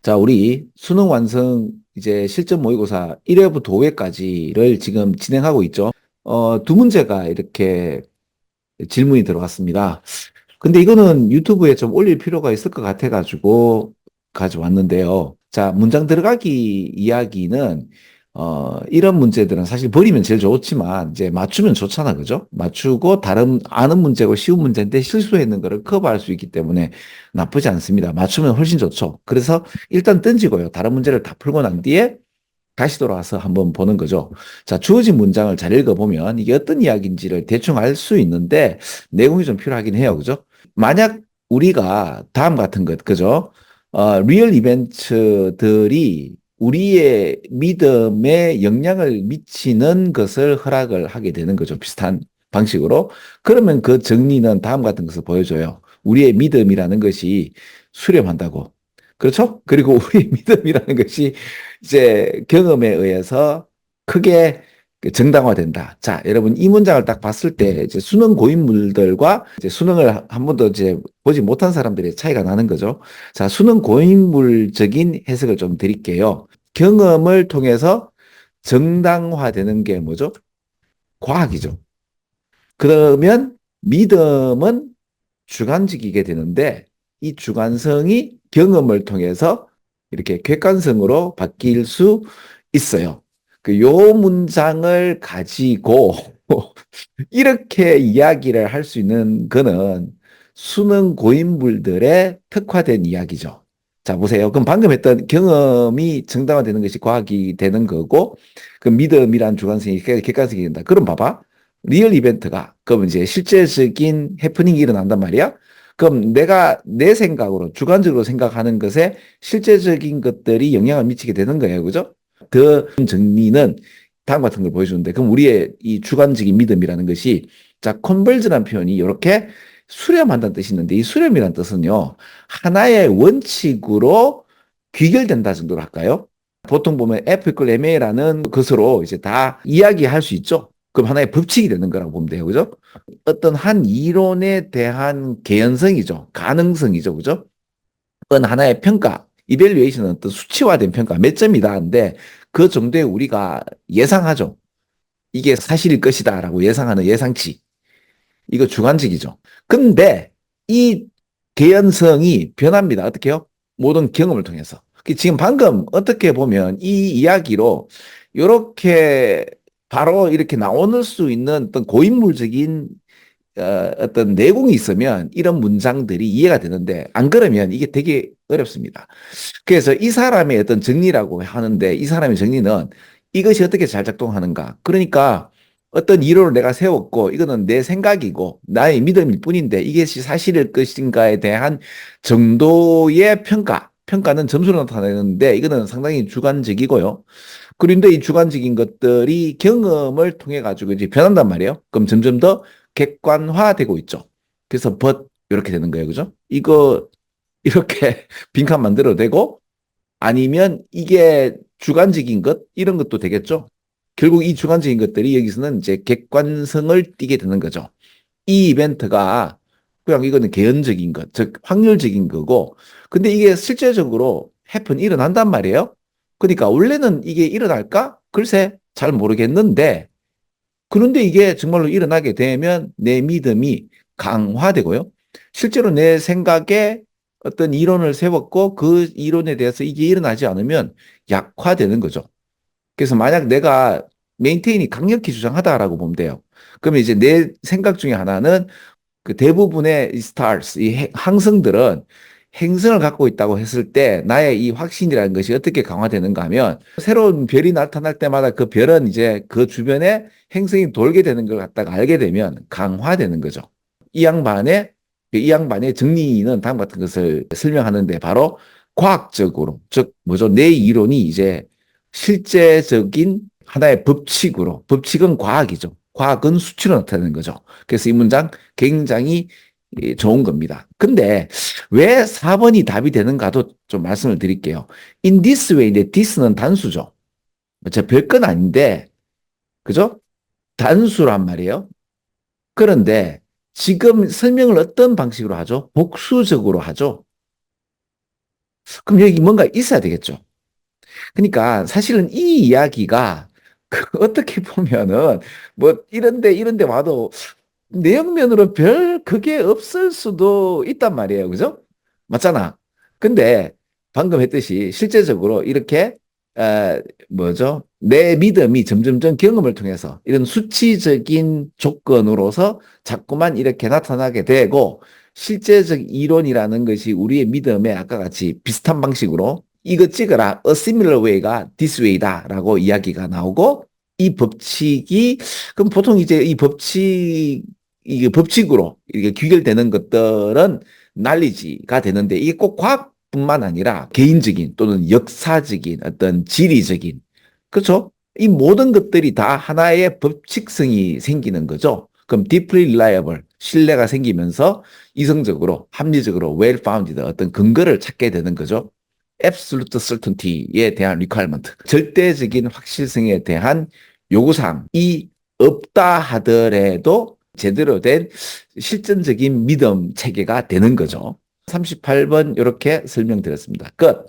자, 우리 수능 완성 이제 실전 모의고사 1회부터 5회까지를 지금 진행하고 있죠. 두 문제가 이렇게 질문이 들어왔습니다. 근데 이거는 유튜브에 좀 올릴 필요가 있을 것 같아가지고 가져왔는데요. 자, 문장 들어가기 이야기는, 이런 문제들은 사실 버리면 제일 좋지만, 이제 맞추면 좋잖아. 그죠? 맞추고 다른, 아는 문제고 쉬운 문제인데 실수했는 거를 커버할 수 있기 때문에 나쁘지 않습니다. 맞추면 훨씬 좋죠. 그래서 일단 던지고요. 다른 문제를 다 풀고 난 뒤에 다시 돌아와서 한번 보는 거죠. 자, 주어진 문장을 잘 읽어보면 이게 어떤 이야기인지를 대충 알 수 있는데 내용이 좀 필요하긴 해요. 그죠? 만약 우리가 다음 같은 것, 그죠? 리얼 이벤트들이 우리의 믿음에 영향을 미치는 것을 허락을 하게 되는 거죠. 비슷한 방식으로. 그러면 그 정리는 다음 같은 것을 보여줘요. 우리의 믿음이라는 것이 수렴한다고. 그렇죠? 그리고 우리의 믿음이라는 것이 이제 경험에 의해서 크게 그 정당화된다. 자, 여러분 이 문장을 딱 봤을 때 이제 수능 고인물들과 이제 수능을 한 번도 이제 보지 못한 사람들의 차이가 나는 거죠. 자, 수능 고인물적인 해석을 좀 드릴게요. 경험을 통해서 정당화되는 게 뭐죠? 과학이죠. 그러면 믿음은 주관적이게 되는데 이 주관성이 경험을 통해서 이렇게 객관성으로 바뀔 수 있어요. 요 문장을 가지고 이렇게 이야기를 할 수 있는 거는 수능 고인물들의 특화된 이야기죠. 자, 보세요. 그럼 방금 했던 경험이 정당화되는 것이 과학이 되는 거고, 그 믿음이란 주관성이 객관성이 된다. 그럼 봐봐. 리얼 이벤트가, 그럼 이제 실제적인 해프닝이 일어난단 말이야? 그럼 내가 내 생각으로, 주관적으로 생각하는 것에 실제적인 것들이 영향을 미치게 되는 거예요. 그죠? 더 정리는 다음 같은 걸 보여주는데, 그럼 우리의 이 주관적인 믿음이라는 것이, 자, 컨벌즈라는 표현이 이렇게 수렴한다는 뜻이 있는데, 이 수렴이라는 뜻은요, 하나의 원칙으로 귀결된다 정도로 할까요? 보통 보면 F 이퀄 MA라는 것으로 이제 다 이야기할 수 있죠. 그럼 하나의 법칙이 되는 거라고 보면 돼요. 그죠? 어떤 한 이론에 대한 개연성이죠. 가능성이죠. 그죠? 어떤 하나의 평가, 이밸류에이션은 어떤 수치화된 평가, 몇 점이다 하는데 그 정도에 우리가 예상하죠. 이게 사실일 것이다라고 예상하는 예상치. 이거 주관적이죠. 근데 이 개연성이 변합니다. 어떻게요? 모든 경험을 통해서. 지금 방금 어떻게 보면 이 이야기로 이렇게 바로 이렇게 나오는 수 있는 어떤 고인물적인 어떤 내공이 있으면 이런 문장들이 이해가 되는데 안 그러면 이게 되게 어렵습니다. 그래서 이 사람의 어떤 정리라고 하는데 이 사람의 정리는 이것이 어떻게 잘 작동하는가. 그러니까 어떤 이론을 내가 세웠고 이거는 내 생각이고 나의 믿음일 뿐인데 이것이 사실일 것인가에 대한 정도의 평가. 평가는 점수로 나타내는데 이거는 상당히 주관적이고요. 그런데 이 주관적인 것들이 경험을 통해 가지고 이제 변한단 말이에요. 그럼 점점 더 객관화되고 있죠. 그래서 이렇게 되는 거예요. 그죠? 이거 이렇게 빈칸 만들어도 되고 아니면 이게 주관적인 것 이런 것도 되겠죠. 결국 이 주관적인 것들이 여기서는 이제 객관성을 띠게 되는 거죠. 이 이벤트가 그냥 이거는 개연적인 것, 즉 확률적인 거고 근데 이게 실제적으로 일어난단 말이에요. 그러니까 원래는 이게 일어날까? 글쎄 잘 모르겠는데 그런데 이게 정말로 일어나게 되면 내 믿음이 강화되고요. 실제로 내 생각에 어떤 이론을 세웠고 그 이론에 대해서 이게 일어나지 않으면 약화되는 거죠. 그래서 만약 내가 메인테인이 강력히 주장하다라고 보면 돼요. 그러면 이제 내 생각 중에 하나는 그 대부분의 이 stars, 이 항성들은 행성을 갖고 있다고 했을 때 나의 이 확신이라는 것이 어떻게 강화되는가 하면 새로운 별이 나타날 때마다 그 별은 이제 그 주변에 행성이 돌게 되는 걸 갖다가 알게 되면 강화되는 거죠. 이 양반의 이 양반의 정리는 다음 같은 것을 설명하는데 바로 과학적으로 즉 뭐죠? 내 이론이 이제 실제적인 하나의 법칙으로 법칙은 과학이죠. 과학은 수치로 나타내는 거죠. 그래서 이 문장 굉장히 좋은 겁니다. 근데 왜 4번이 답이 되는가도 좀 말씀을 드릴게요. In this way, this는 단수죠. 저 별건 아닌데, 그죠? 단수란 말이에요. 그런데 지금 설명을 어떤 방식으로 하죠? 복수적으로 하죠. 그럼 여기 뭔가 있어야 되겠죠. 그러니까 사실은 이 이야기가 어떻게 보면은 뭐 이런데 와도 내용면으로 별 그게 없을 수도 있단 말이에요. 그죠? 맞잖아. 근데 방금 했듯이 실제적으로 이렇게 뭐죠? 내 믿음이 점점점 경험을 통해서 이런 수치적인 조건으로서 자꾸만 이렇게 나타나게 되고 실제적 이론이라는 것이 우리의 믿음에 아까 같이 비슷한 방식으로 이거 찍어라. A similar way가 this way다라고 이야기가 나오고 이 법칙이 그럼 보통 이제 이 법칙 이게 법칙으로 이게 귀결되는 것들은 난리지가 되는데 이게 꼭 과학뿐만 아니라 개인적인 또는 역사적인 어떤 지리적인 그렇죠? 이 모든 것들이 다 하나의 법칙성이 생기는 거죠. 그럼 deeply reliable 신뢰가 생기면서 이성적으로 합리적으로 well-founded 어떤 근거를 찾게 되는 거죠. absolute certainty에 대한 requirement 절대적인 확실성에 대한 요구사항이 없다 하더라도 제대로 된 실전적인 믿음 체계가 되는 거죠. 38번 이렇게 설명드렸습니다. 끝.